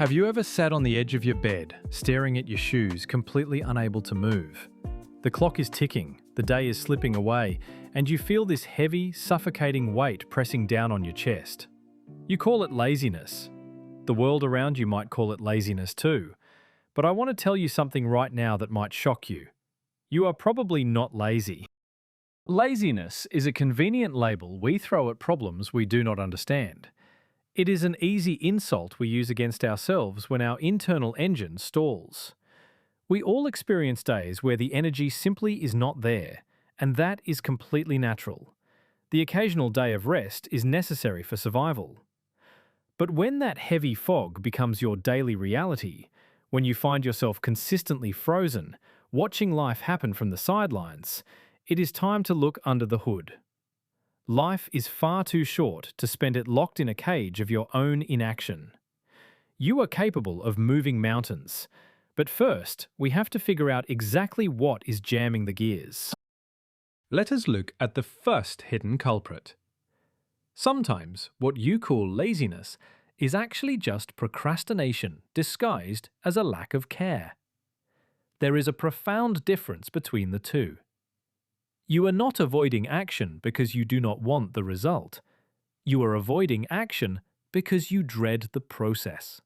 Have you ever sat on the edge of your bed, staring at your shoes, completely unable to move? The clock is ticking, the day is slipping away, and you feel this heavy, suffocating weight pressing down on your chest. You call it laziness. The world around you might call it laziness too. But I want to tell you something right now that might shock you. You are probably not lazy. Laziness is a convenient label we throw at problems we do not understand. It is an easy insult we use against ourselves when our internal engine stalls. We all experience days where the energy simply is not there, and that is completely natural. The occasional day of rest is necessary for survival. But when that heavy fog becomes your daily reality, when you find yourself consistently frozen, watching life happen from the sidelines, it is time to look under the hood. Life is far too short to spend it locked in a cage of your own inaction. You are capable of moving mountains, but first we have to figure out exactly what is jamming the gears. Let us look at the first hidden culprit. Sometimes what you call laziness is actually just procrastination disguised as a lack of care. There is a profound difference between the two. You are not avoiding action because you do not want the result. You are avoiding action because you dread the process.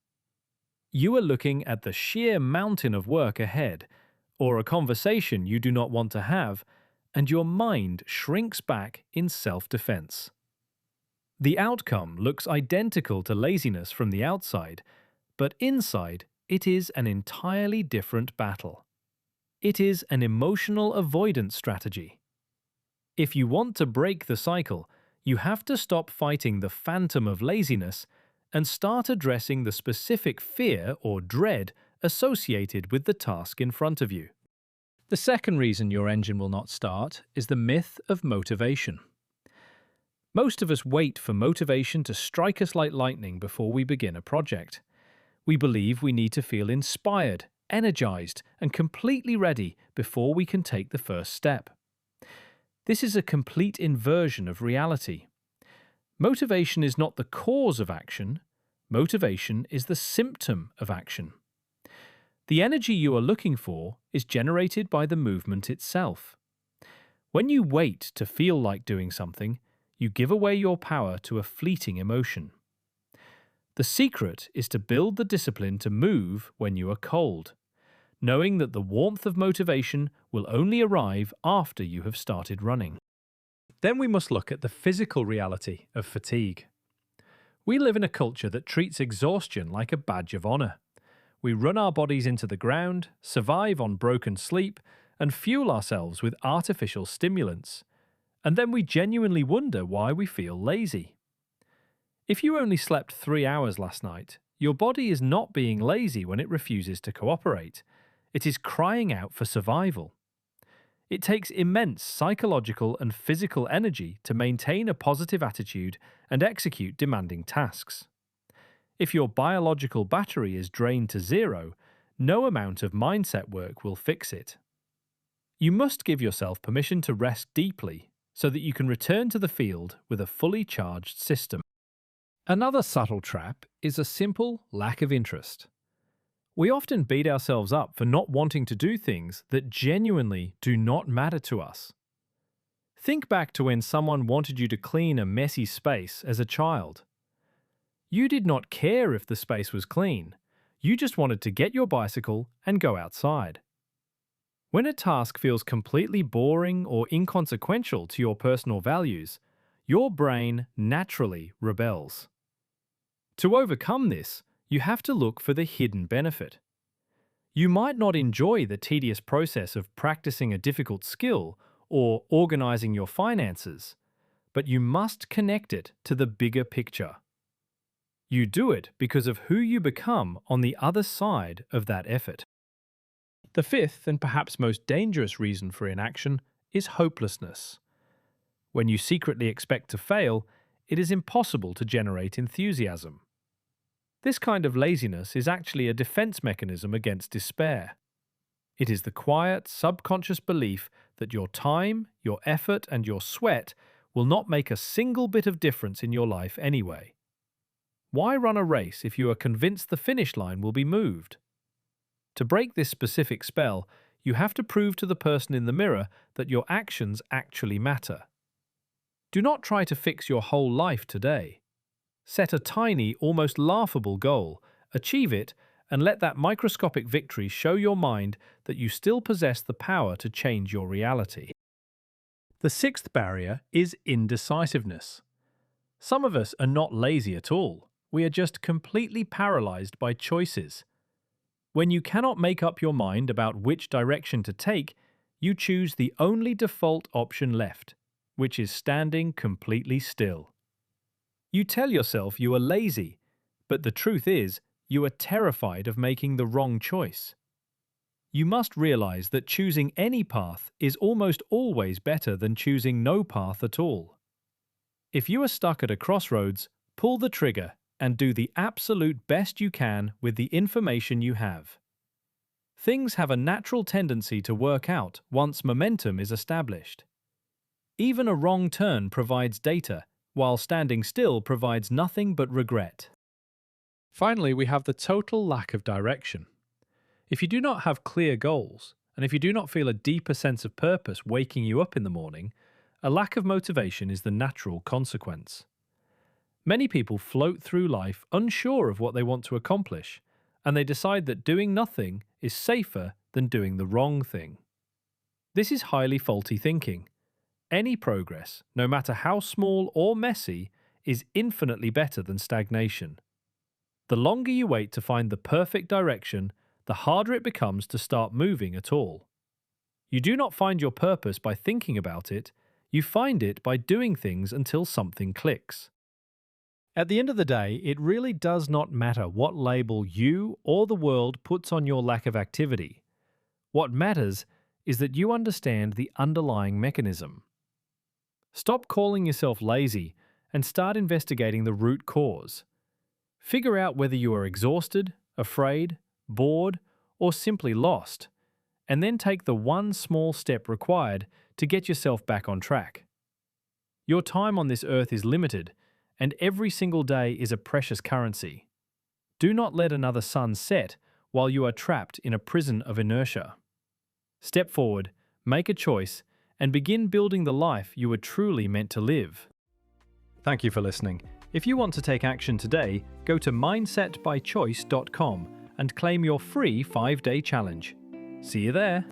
You are looking at the sheer mountain of work ahead, or a conversation you do not want to have, and your mind shrinks back in self-defense. The outcome looks identical to laziness from the outside, but inside it is an entirely different battle. It is an emotional avoidance strategy. If you want to break the cycle, you have to stop fighting the phantom of laziness and start addressing the specific fear or dread associated with the task in front of you. The second reason your engine will not start is the myth of motivation. Most of us wait for motivation to strike us like lightning before we begin a project. We believe we need to feel inspired, energized, and completely ready before we can take the first step. This is a complete inversion of reality. Motivation is not the cause of action. Motivation is the symptom of action. The energy you are looking for is generated by the movement itself. When you wait to feel like doing something, you give away your power to a fleeting emotion. The secret is to build the discipline to move when you are cold, knowing that the warmth of motivation will only arrive after you have started running. Then we must look at the physical reality of fatigue. We live in a culture that treats exhaustion like a badge of honor. We run our bodies into the ground, survive on broken sleep, and fuel ourselves with artificial stimulants. And then we genuinely wonder why we feel lazy. If you only slept 3 hours last night, your body is not being lazy when it refuses to cooperate. It is crying out for survival. It takes immense psychological and physical energy to maintain a positive attitude and execute demanding tasks. If your biological battery is drained to zero, no amount of mindset work will fix it. You must give yourself permission to rest deeply so that you can return to the field with a fully charged system. Another subtle trap is a simple lack of interest. We often beat ourselves up for not wanting to do things that genuinely do not matter to us. Think back to when someone wanted you to clean a messy space as a child. You did not care if the space was clean. You just wanted to get your bicycle and go outside. When a task feels completely boring or inconsequential to your personal values, your brain naturally rebels. To overcome this, you have to look for the hidden benefit. You might not enjoy the tedious process of practicing a difficult skill or organizing your finances, but you must connect it to the bigger picture. You do it because of who you become on the other side of that effort. The fifth and perhaps most dangerous reason for inaction is hopelessness. When you secretly expect to fail, it is impossible to generate enthusiasm. This kind of laziness is actually a defense mechanism against despair. It is the quiet, subconscious belief that your time, your effort, and your sweat will not make a single bit of difference in your life anyway. Why run a race if you are convinced the finish line will be moved? To break this specific spell, you have to prove to the person in the mirror that your actions actually matter. Do not try to fix your whole life today. Set a tiny, almost laughable goal, achieve it, and let that microscopic victory show your mind that you still possess the power to change your reality. The sixth barrier is indecisiveness. Some of us are not lazy at all. We are just completely paralyzed by choices. When you cannot make up your mind about which direction to take, you choose the only default option left, which is standing completely still. You tell yourself you are lazy, but the truth is, you are terrified of making the wrong choice. You must realize that choosing any path is almost always better than choosing no path at all. If you are stuck at a crossroads, pull the trigger and do the absolute best you can with the information you have. Things have a natural tendency to work out once momentum is established. Even a wrong turn provides data, while standing still provides nothing but regret. Finally, we have the total lack of direction. If you do not have clear goals, and if you do not feel a deeper sense of purpose waking you up in the morning, a lack of motivation is the natural consequence. Many people float through life unsure of what they want to accomplish, and they decide that doing nothing is safer than doing the wrong thing. This is highly faulty thinking. Any progress, no matter how small or messy, is infinitely better than stagnation. The longer you wait to find the perfect direction, the harder it becomes to start moving at all. You do not find your purpose by thinking about it, you find it by doing things until something clicks. At the end of the day, it really does not matter what label you or the world puts on your lack of activity. What matters is that you understand the underlying mechanism. Stop calling yourself lazy and start investigating the root cause. Figure out whether you are exhausted, afraid, bored, or simply lost, and then take the one small step required to get yourself back on track. Your time on this earth is limited, and every single day is a precious currency. Do not let another sun set while you are trapped in a prison of inertia. Step forward, make a choice, and begin building the life you are truly meant to live. Thank you for listening. If you want to take action today, go to mindsetbychoice.com and claim your free 5-day challenge. See you there.